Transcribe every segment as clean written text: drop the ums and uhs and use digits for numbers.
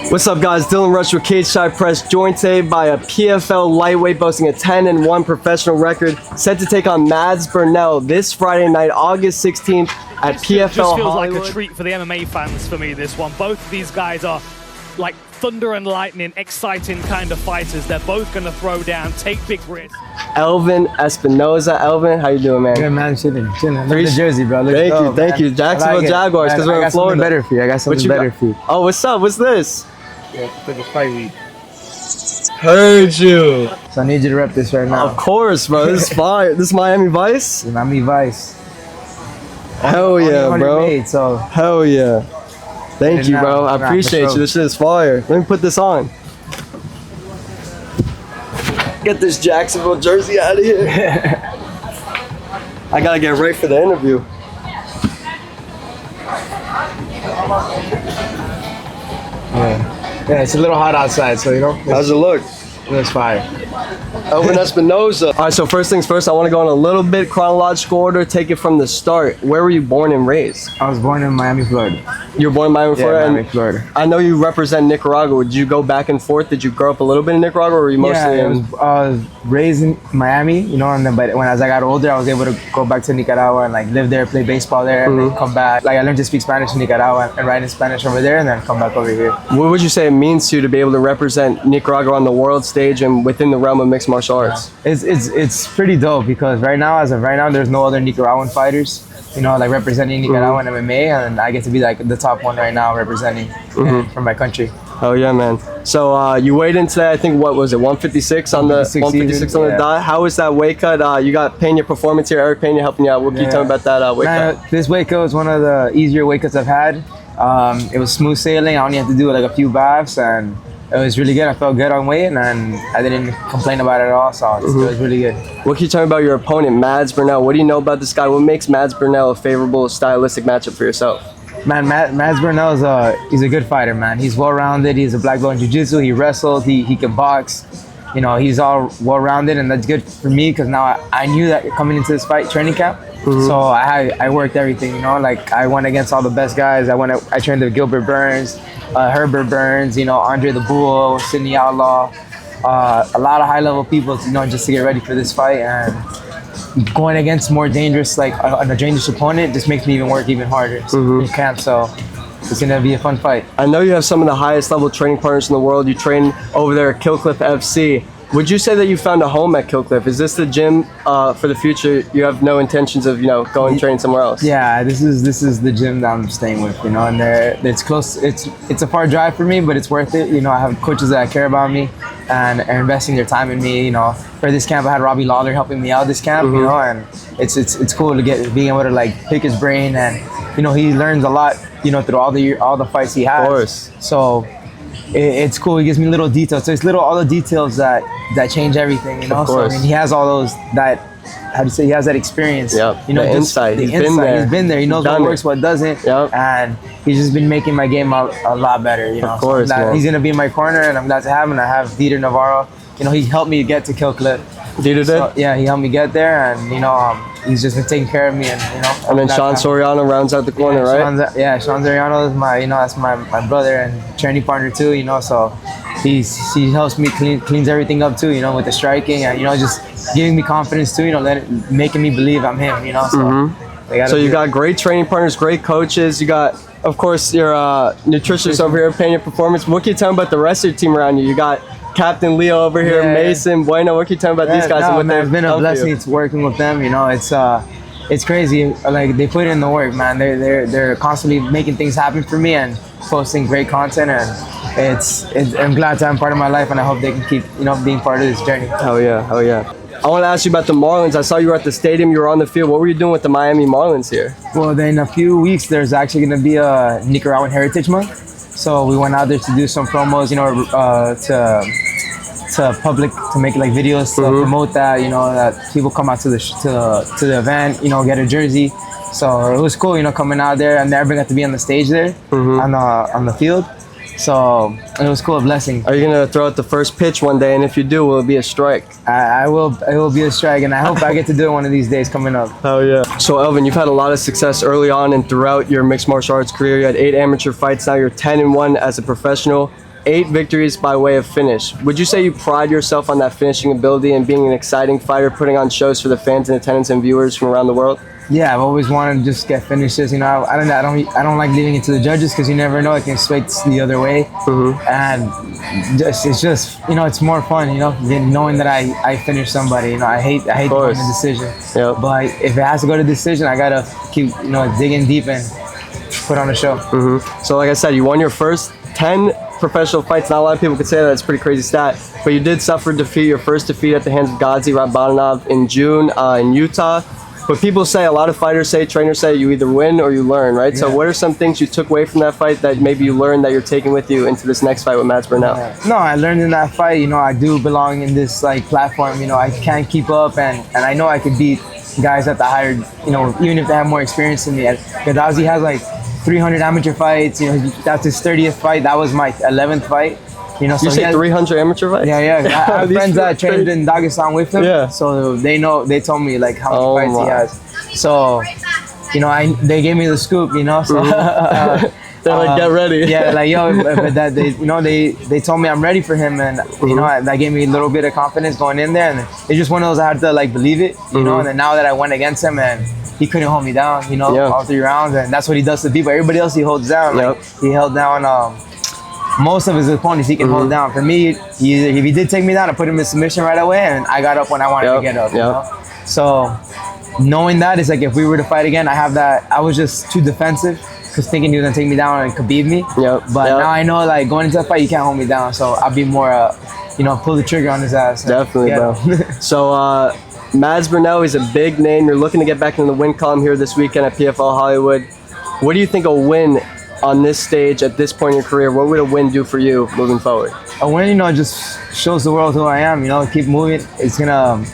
What's up, guys? Dylan Rush with Cage Side Press, joined today by a PFL lightweight boasting a 10-1 professional record, set to take on Mads Burnell this Friday night, August 16th at PFL Just feels Hollywood. like a treat for the MMA fans for me, this one. Both of these guys are like thunder and lightning, exciting kind of fighters. They're both going to throw down, take big risks. Elvin Espinoza. Elvin, how you doing, man? Good, man. Chilling. Look at the jersey, bro. Thank you. Jacksonville Jaguars, because we're in Florida. Better for you. I got something better for you. Oh, what's up? What's this? Yeah, for the fight week. Heard you. So I need you to rep this right now. Of course, bro. This is fire. This is Miami Vice? Miami Vice. Hell yeah, bro. Made, so. Hell yeah. Thank you, bro. I appreciate you. This shit is fire. Let me put this on. Get this Jacksonville jersey out of here. I gotta get ready for the interview. Yeah, it's a little hot outside, so you know. How's it look? It's fire. Elvin Espinoza. All right, so first things first, I want to go in a little bit chronological order, take it from the start. Where were you born and raised? I was born in Miami, Florida. You were born in Miami, Florida? Yeah, Miami, Florida. I know you represent Nicaragua. Did you go back and forth? Did you grow up a little bit in Nicaragua, or were you mostly in? I was raised in Miami, you know, and then but as I got older, I was able to go back to Nicaragua and like live there, play baseball there, and then come back. Like I learned to speak Spanish in Nicaragua and write in Spanish over there, and then come back over here. What would you say it means to you to be able to represent Nicaragua on the world stage and within the realm of mixed martial arts? It's pretty dope because as of right now, there's no other Nicaraguan fighters, you know, like representing Nicaragua in MMA, and I get to be like the top one right now representing from my country. Oh yeah, man. So you weighed in today, I think, what was it, 156 on the 156 on the dot? How was that weight cut? You got Pena Performance here, Eric Pena helping you out. What can you tell me about that weight cut? This weight cut was one of the easier weight cuts I've had. It was smooth sailing. I only had to do like a few baths, and it was really good. I felt good on weight, and I didn't complain about it at all, so it was really good. What can you tell me about your opponent, Mads Burnell? What do you know about this guy? What makes Mads Burnell a favorable stylistic matchup for yourself? Man, Mads Burnell he's a good fighter, man. He's well-rounded. He's a black belt in jiu-jitsu. He wrestles. He can box. You know, he's all well-rounded, and that's good for me because now I knew that coming into this fight training camp. So I worked everything, you know, like I went against all the best guys. I trained with Gilbert Burns, Herbert Burns, you know, Andre the Bull, Sidney Outlaw, a lot of high-level people, you know, just to get ready for this fight. And going against more dangerous, like a dangerous opponent, just makes me even work even harder in camp. So it's gonna be a fun fight. I know you have some of the highest level training partners in the world. You train over there at Killcliff FC. Would you say that you found a home at Killcliff? Is this the gym for the future? You have no intentions of, you know, going and training somewhere else? Yeah, this is the gym that I'm staying with, you know, and it's close. It's a far drive for me, but it's worth it. You know, I have coaches that care about me and are investing their time in me. You know, for this camp, I had Robbie Lawler helping me out this camp. You know, and it's cool to being able to like pick his brain, and you know, he learns a lot, you know, through all the fights he has. Of course. So it's cool. He gives me little details. So it's all the details that change everything, you know. Of course. So I mean, he has all those he has that experience. Yep. You know, the insight. He's been there. He's been there. He knows what works, what doesn't. Yep. And he's just been making my game a lot better, you know. Of course, so he's gonna be in my corner, and I'm glad to have him. I have Dieter Navarro. You know, he helped me get to Killcliff. Dieter did? So, yeah, he helped me get there, and you know, he's just been taking care of me, and you know. And then Sean Soriano rounds out the corner, right? Sean Soriano is that's my brother and training partner too, you know. So he helps me cleans everything up too, you know, with the striking, and you know, just giving me confidence too, you know, making me believe I'm him, you know. So you got great training partners, great coaches. You got, of course, your nutritionist over here, Pena Performance. What can you tell me about the rest of your team around you? You got Captain Leo over here, Mason, Bueno. What can you tell me about these guys? It's been a blessing working with them. You know, it's crazy. Like they put in the work, man. They're constantly making things happen for me and posting great content, and I'm glad to have part of my life, and I hope they can keep, you know, being part of this journey. Hell yeah, hell yeah. I want to ask you about the Marlins. I saw you were at the stadium. You were on the field. What were you doing with the Miami Marlins here? Well, then in a few weeks, there's actually going to be a Nicaraguan Heritage Month. So we went out there to do some promos, you know, to public, to make like videos to promote that, you know, that people come out to the event, you know, get a jersey. So it was cool, you know, coming out there, and everybody got to be on the stage there on the field. So it was cool, a blessing. Are you gonna throw out the first pitch one day? And if you do, will it be a strike? I will. It will be a strike, and I hope I get to do it one of these days coming up. Oh yeah. So Elvin, you've had a lot of success early on and throughout your mixed martial arts career. You had 8 amateur fights. Now you're 10-1 as a professional. 8 victories by way of finish. Would you say you pride yourself on that finishing ability and being an exciting fighter, putting on shows for the fans and attendants and viewers from around the world? Yeah, I've always wanted to just get finishes. You know, I don't like leaving it to the judges because you never know, it can sway the other way. And it's just you know, it's more fun. You know, than knowing that I finished somebody. You know, I hate going to decision. Yep. But if it has to go to decision, I gotta keep digging deep and put on a show. So like I said, you won your first 10 professional fights. Not a lot of people could say that. It's a pretty crazy stat. But you did suffer defeat, your first defeat at the hands of Gadzhi Rabanov in June in Utah. But people say, a lot of fighters say, trainers say, you either win or you learn, right? Yeah. So what are some things you took away from that fight that maybe you learned that you're taking with you into this next fight with Mads Burnell? No, I learned in that fight, you know, I do belong in this platform. You know, I can't keep up, and I know I could beat guys at the higher, you know, even if they have more experience than me. Gadzhi has 300 amateur fights. You know, that's his 30th fight. That was my 11th fight. You know, so you say 300 amateur fights? Yeah. I have friends that trained in Dagestan with him. Yeah. So they know. They told me how many fights he has. So, you know, they gave me the scoop. You know, so they're like, get ready. Yeah, yo, but that they told me I'm ready for him, and you know, that gave me a little bit of confidence going in there, and it's just one of those I had to believe it. You know, and then now that I went against him and he couldn't hold me down, you know, all 3 rounds, and that's what he does to people. Everybody else he holds down. He held down. Most of his opponents he can hold down. For me, if he did take me down, I put him in submission right away, and I got up when I wanted to get up. You know? So knowing that, it's if we were to fight again, I have that. I was just too defensive because thinking he was gonna take me down and Khabib me. But now I know going into the fight, you can't hold me down. So I'll be more, you know, pull the trigger on his ass. Definitely, bro. So Mads Burnell, he's a big name. You're looking to get back into the win column here this weekend at PFL Hollywood. What do you think a win on this stage at this point in your career, what would a win do for you moving forward? A win, you know, just shows the world who I am. You know, keep moving. It's gonna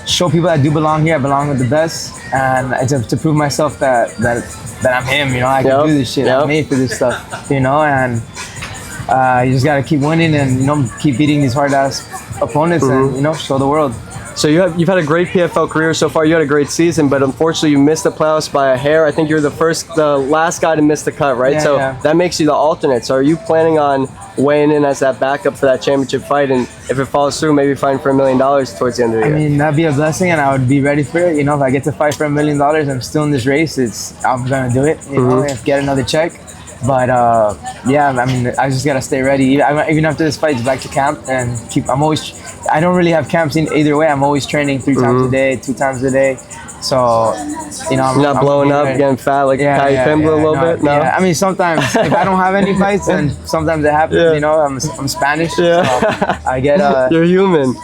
show people that do belong here. I belong with the best, and to prove myself that I'm him. You know, I can do this shit. I'm made for this stuff. You know, and you just gotta keep winning and keep beating these hard ass opponents and show the world. So you've had a great PFL career so far. You had a great season, but unfortunately you missed the playoffs by a hair. I think you're the last guy to miss the cut, right? That makes you the alternate. So are you planning on weighing in as that backup for that championship fight? And if it falls through, maybe fighting for $1 million towards the end of the year? I mean, that'd be a blessing, and I would be ready for it. You know, if I get to fight for $1 million, I'm still in this race. I'm gonna do it. You know, get another check. But yeah, I mean, I just gotta stay ready. Even after this fight, it's back to camp and I don't really have camps in either way. I'm always training 3 times a day, 2 times a day. So, you know, you're not blowing up, getting fat like Kai Pimble a little bit. No, I mean, sometimes if I don't have any fights, then sometimes it happens. You know, I'm Spanish, so I get. You're human.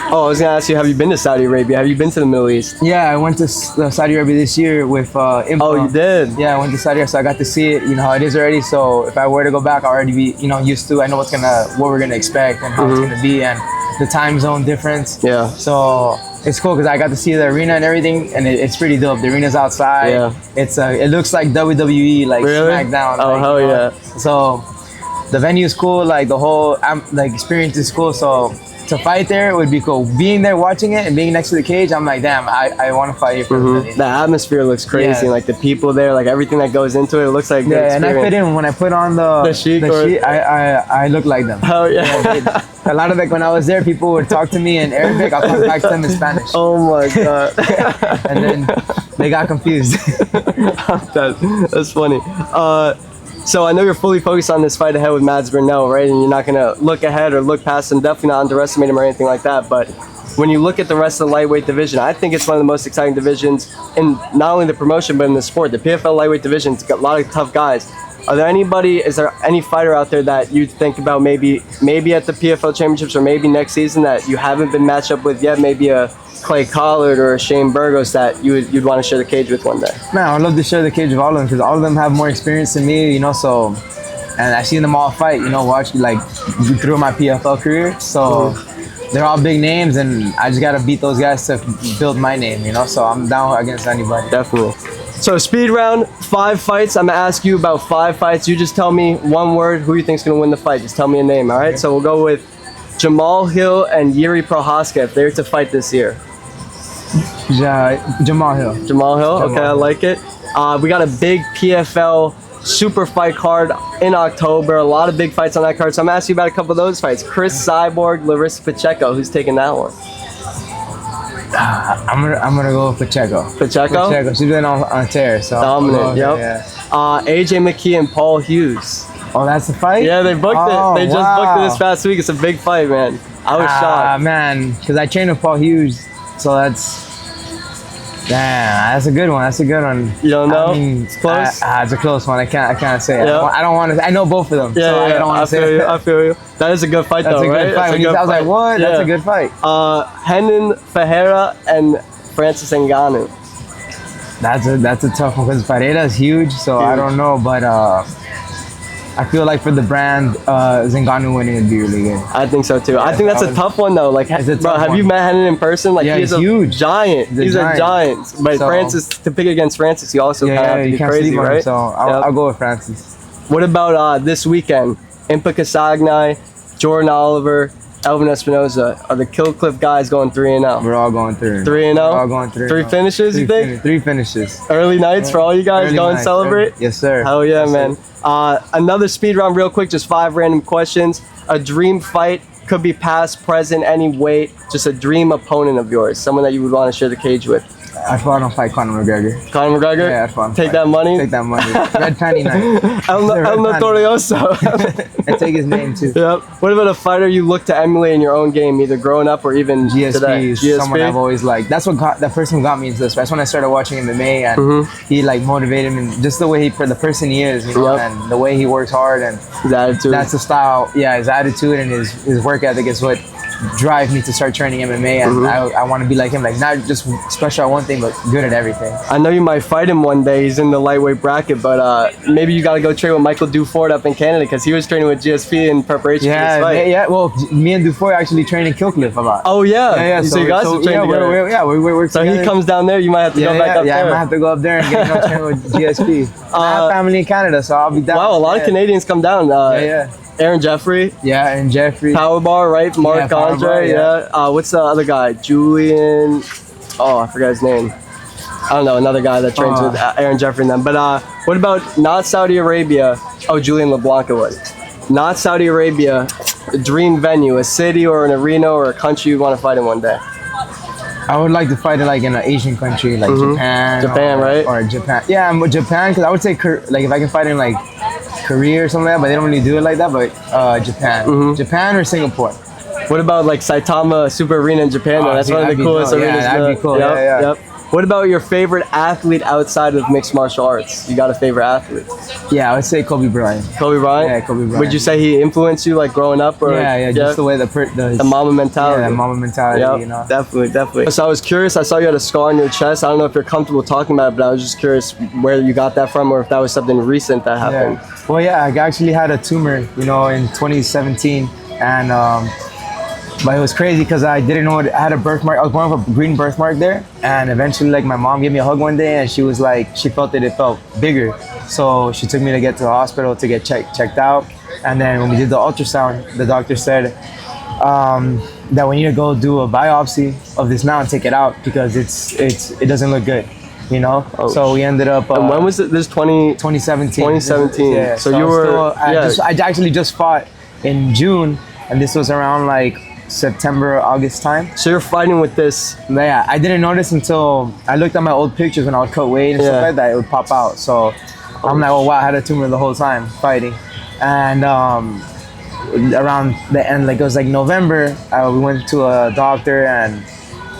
Oh, I was gonna ask you, have you been to Saudi Arabia? Have you been to the Middle East? Yeah, I went to Saudi Arabia this year with Impa. Oh, you did? Yeah, I went to Saudi Arabia, so I got to see it. You know how it is already. So if I were to go back, I'll already be used to. I know what we're gonna expect and how it's gonna be, and the time zone difference. Yeah. So it's cool because I got to see the arena and everything, and it's pretty dope. The arena's outside. Yeah. It looks like WWE, like really? SmackDown. Oh, hell yeah. So the venue is cool. Like the whole experience is cool. So to fight there would be cool. Being there, watching it, and being next to the cage, I'm like, damn, I want to fight here for $1 million. The atmosphere looks crazy. Like the people there, like everything that goes into it, it looks like yeah. And I fit in when I put on the sheet. I look like them. Oh yeah. A lot of when I was there, people would talk to me in Arabic. I'll talk back to them in Spanish. Oh my god. And then they got confused. That's funny. So I know you're fully focused on this fight ahead with Mads Burnell, right? And you're not going to look ahead or look past him, definitely not underestimate him or anything like that. But when you look at the rest of the lightweight division, I think it's one of the most exciting divisions in not only the promotion, but in the sport. The PFL lightweight division's got a lot of tough guys. Is there any fighter out there that you think about maybe at the PFL championships or maybe next season that you haven't been matched up with yet? Maybe a Clay Collard or a Shane Burgos that you'd want to share the cage with one day? Man, I'd love to share the cage with all of them because all of them have more experience than me, so, and I've seen them all fight, watch through my PFL career. So they're all big names, and I just got to beat those guys to build my name, so I'm down against anybody. Definitely. So speed round, 5 fights. I'm gonna ask you about 5 fights. You just tell me one word who you think's gonna win the fight. Just tell me a name, all right? Okay. So we'll go with Jamal Hill and Yuri Prohaska if they're to fight this year. Jamal Hill. Jamal Hill, okay, I Hill. like it. We got a big PFL super fight card in October. A lot of big fights on that card. So I'm gonna ask you about a couple of those fights. Chris Cyborg, Larissa Pacheco. Who's taking that one? I'm gonna go with Pacheco. Pacheco? She's been on a tear, so Dominant, yep. Yeah. AJ McKee and Paul Hughes. Oh, that's the fight? Yeah, they booked Oh, it. They just wow. booked it this past week. It's a big fight, man. I was shocked. Man, because I trained with Paul Hughes, so that's a good one. That's a good one. You don't know? I mean, It's close? It's a close one. I can't say it. Yeah. I don't want to. I know both of them, Yeah, so yeah, I don't want I to say feel it. you. I feel you. That is a good fight, That's though, a good right? fight. That's a good I was like, fight. what? Yeah. That's a good fight. Henan Ferreira and Francis Ngannou. That's a tough one because Pereira's huge, so I Huge. don't know, but I feel like for the brand, Ngannou winning would be really good. I think so too. I think that's a tough one though. Like, It's a bro, tough have you one. met Henan in person? Like, Yeah, he's he's a huge. giant. He's a giant. But So- Francis, to pick against Francis, you also kind of have to you be can't crazy, sleep on him, right? so Yep. I'll go with Francis. What about this weekend? Impa Casagnay, Jordan Oliver, Elvin Espinoza. Are the Kill Cliff guys going 3-0? We're all going through. 3-0? We're all going through. 3 finishes, you think? 3 finishes. Early nights for all you guys. Early Go and night, celebrate? Yes, sir. Hell yeah, Yes, man. sir. Another speed round real quick, just 5 random questions. A dream fight, could be past, present, any weight, just a dream opponent of yours, someone that you would want to share the cage with. I'd want to fight Conor McGregor. Conor McGregor? Yeah, I'd want to Take fight. that money? Take that money. Red panty night. El Red panty. Notorioso. And take his name too. Yep. What about a fighter you look to emulate in your own game, either growing up or even GSP today? is someone I've always liked. That's what got that person who got me into this. That's when I started watching MMA, and he like motivated me. Just the way the person he is, you know, Yep. and the way he works hard, and His attitude. that's the style. Yeah, his attitude and his work ethic is what drive me to start training MMA, and I want to be like him, like not just special at one thing, but good at everything. I know you might fight him one day. He's in the lightweight bracket, but maybe you got to go train with Michael Dufort up in Canada because he was training with GSP in preparation for this fight. Yeah. Well, me and Dufour actually train in Killcliff a lot. Oh yeah. Yeah. So you guys have trained together. we work So together. he comes down there. You might have to go back up I there. might have to go up there and get train with GSP. I have family in Canada, so I'll be down. Wow, a lot of Canadians come down. Yeah. Aaron Jeffrey, Yeah, and Jeffrey. Power Bar, right? Mark Power Andre, Bar, yeah. What's the other guy? Julian. Oh, I forgot his name. I don't know. Another guy that trains with Aaron Jeffrey and them. But what about not Saudi Arabia? Oh, Julian LeBlanc it was. Not Saudi Arabia. A dream venue, a city or an arena or a country you want to fight in one day. I would like to fight it like in an Asian country, like Japan. Japan, right? Or Japan. Yeah, I'm with Japan because I would say like if I can fight in like Korea or something like that, but they don't really do it like that. But Japan, Japan or Singapore. What about like Saitama Super Arena in Japan? Though? That's dude, one of the that'd be coolest dope. Yeah, arenas. that'd be cool. Yep, Yeah. Yep. What about your favorite athlete outside of mixed martial arts? You got a favorite athlete? Yeah, I would say Kobe Bryant. Kobe Bryant? Yeah, Kobe Bryant. Would you say he influenced you like growing up? Or Yeah, just the way the mama mentality. Yeah, the mama mentality, Yep, you know. definitely. So I was curious, I saw you had a scar on your chest. I don't know if you're comfortable talking about it, but I was just curious where you got that from or if that was something recent that happened. Yeah. Well, yeah, I actually had a tumor, you know, in 2017, and but it was crazy because I didn't know I had a birthmark. I was born with a green birthmark there, and eventually, like, my mom gave me a hug one day, and she was like, she felt that it felt bigger, so she took me to get to the hospital to get checked out, and then when we did the ultrasound, the doctor said that we need to go do a biopsy of this now and take it out because it doesn't look good, you know. Oh, so we ended up. And when was it? This 2017. 2017. Yeah. So you were. I actually just fought in June, and this was around like September, August time. So you're fighting with this. Yeah, I didn't notice until I looked at my old pictures when I would cut weight and stuff like that. It would pop out. So I'm like, oh wow, I had a tumor the whole time fighting. And around the end, like it was like November, we went to a doctor and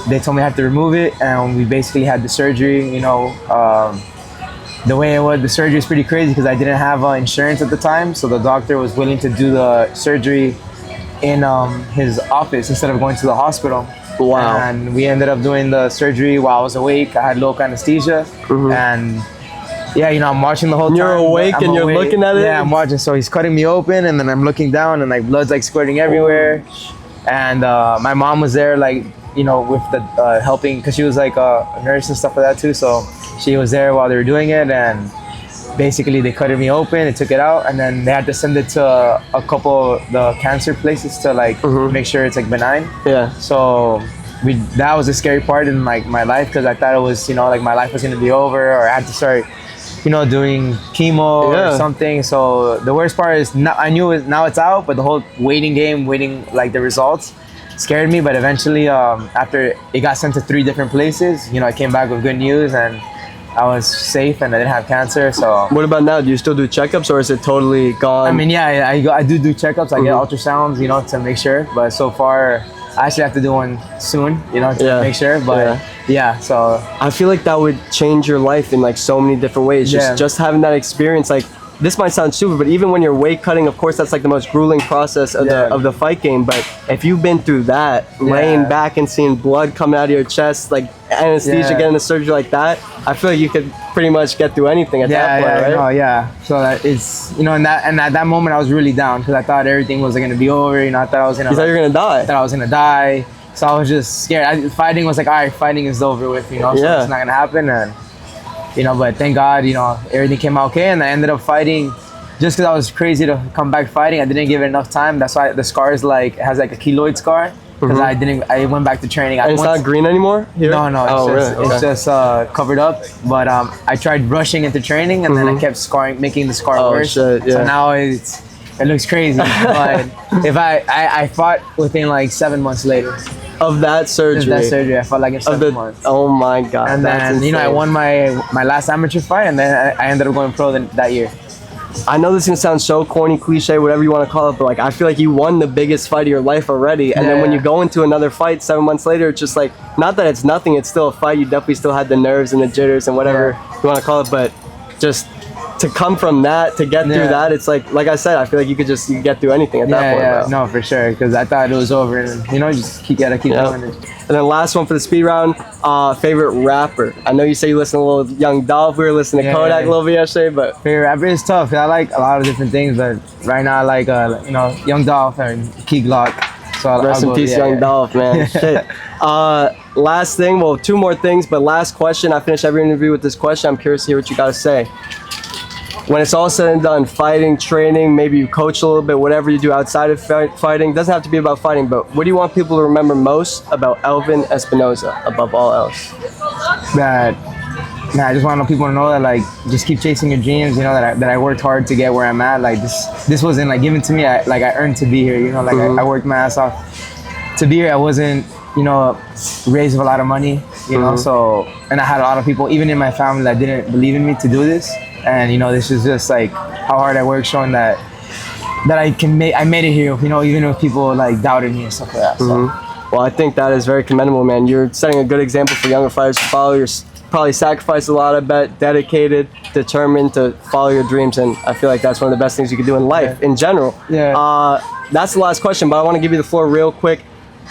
they told me I had to remove it. And we basically had the surgery. You know, the way it was, the surgery is pretty crazy because I didn't have insurance at the time. So the doctor was willing to do the surgery in his office instead of going to the hospital. Wow. And we ended up doing the surgery while I was awake. I had local anesthesia. And yeah, you know, I'm watching the whole time. You're awake and you're looking at it? Yeah, I'm watching. So he's cutting me open and then I'm looking down and like blood's like squirting everywhere. And my mom was there, like, you know, with the helping, because she was like a nurse and stuff like that too. So she was there while they were doing it, and basically they cut me open, they took it out, and then they had to send it to a couple of the cancer places to like make sure it's like benign. Yeah. So that was a scary part in my life, because I thought it was, you know, like my life was gonna be over, or I had to start, you know, doing chemo or something. So the worst part is I knew now it's out, but the whole waiting game, waiting like the results scared me. But eventually, after it got sent to 3 different places, you know, I came back with good news, and I was safe, and I didn't have cancer. So what about now? Do you still do checkups, or is it totally gone? I mean, yeah, I do checkups. I get ultrasounds, you know, to make sure. But so far, I actually have to do one soon, you know, to make sure. But yeah, so I feel like that would change your life in like so many different ways. Just having that experience, like, this might sound stupid, but even when you're weight cutting, of course, that's like the most grueling process of the fight game. But if you've been through that, laying back and seeing blood coming out of your chest, like anesthesia, getting the surgery like that, I feel like you could pretty much get through anything at that point, right? No, so that it's, you know, and at that moment I was really down, because I thought everything was gonna be over. You know, I thought I was gonna. You thought you were gonna die. I thought I was gonna die. So I was just scared. Fighting was like, all right, fighting is over with. You know, so it's not gonna happen. And you know, but thank God, you know, everything came out okay, and I ended up fighting. Just because I was crazy to come back fighting, I didn't give it enough time. That's why the scar is like, it has like a keloid scar, because I went back to training. And it's not green anymore here? No, it's just covered up. But I tried rushing into training, and then I kept making the scar worse. Shit, So now it looks crazy. But if I fought within like 7 months later. Of that surgery? I fought like in 7 months. Oh my God. And then, you know, I won my last amateur fight, and then I ended up going pro that year. I know this is gonna sound so corny, cliche, whatever you want to call it, but like, I feel like you won the biggest fight of your life already, and then when you go into another fight 7 months later, it's just like, not that it's nothing, it's still a fight. You definitely still had the nerves and the jitters and whatever you want to call it, but just to come from that to get through that, it's like I said, I feel like you could get through anything at that point. Bro. No, for sure, because I thought it was over, and you know, just gotta keep going. And then last one for the speed round, favorite rapper. I know you say you listen to a little Young Dolph. We were listening to Kodak a little bit yesterday, but favorite rapper is tough. I like a lot of different things, but right now I like you know, Young Dolph and Key Glock. So rest in peace, Young Dolph, man. Shit. Last thing, well, 2 more things, but last question. I finish every interview with this question. I'm curious to hear what you got to say. When it's all said and done, fighting, training, maybe you coach a little bit, whatever you do outside of fighting, doesn't have to be about fighting, but what do you want people to remember most about Elvin Espinoza above all else? I just want people to know that, like, just keep chasing your dreams. You know, that I worked hard to get where I'm at. Like, this wasn't like given to me. I earned to be here. You know, like I worked my ass off to be here. I wasn't, you know, raised with a lot of money. You know, so, and I had a lot of people, even in my family, that didn't believe in me to do this. And you know, this is just like how hard I worked, showing that I made it here. You know, even if people like doubted me and stuff like that. So. Well, I think that is very commendable, man. You're setting a good example for younger fighters to follow. You're probably sacrificed a lot, I bet, dedicated, determined to follow your dreams, and I feel like that's one of the best things you can do in life in general. That's the last question, but I want to give you the floor real quick.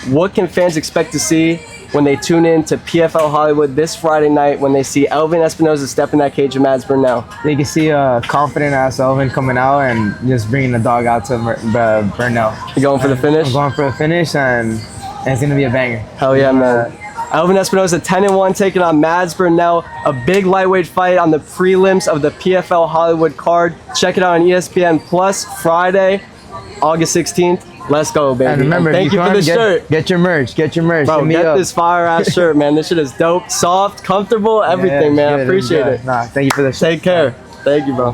What can fans expect to see when they tune in to PFL Hollywood this Friday night, when they see Elvin Espinoza step in that cage of Mads Burnell? They can see a confident ass Elvin coming out and just bringing the dog out to Burnell. You going for the finish? I'm going for the finish, and it's going to be a banger. Hell yeah, man. Elvin Espinoza 10-1 taking on Mads Burnell, a big lightweight fight on the prelims of the PFL Hollywood card. Check it out on ESPN Plus Friday, August 16th. Let's go, baby. And remember, thank you for the shirt. Get your merch. Bro, get this fire ass shirt, man. This shit is dope, soft, comfortable, everything, man. I appressiate it. Nah, thank you for the shirt. Take care. Thank you, bro.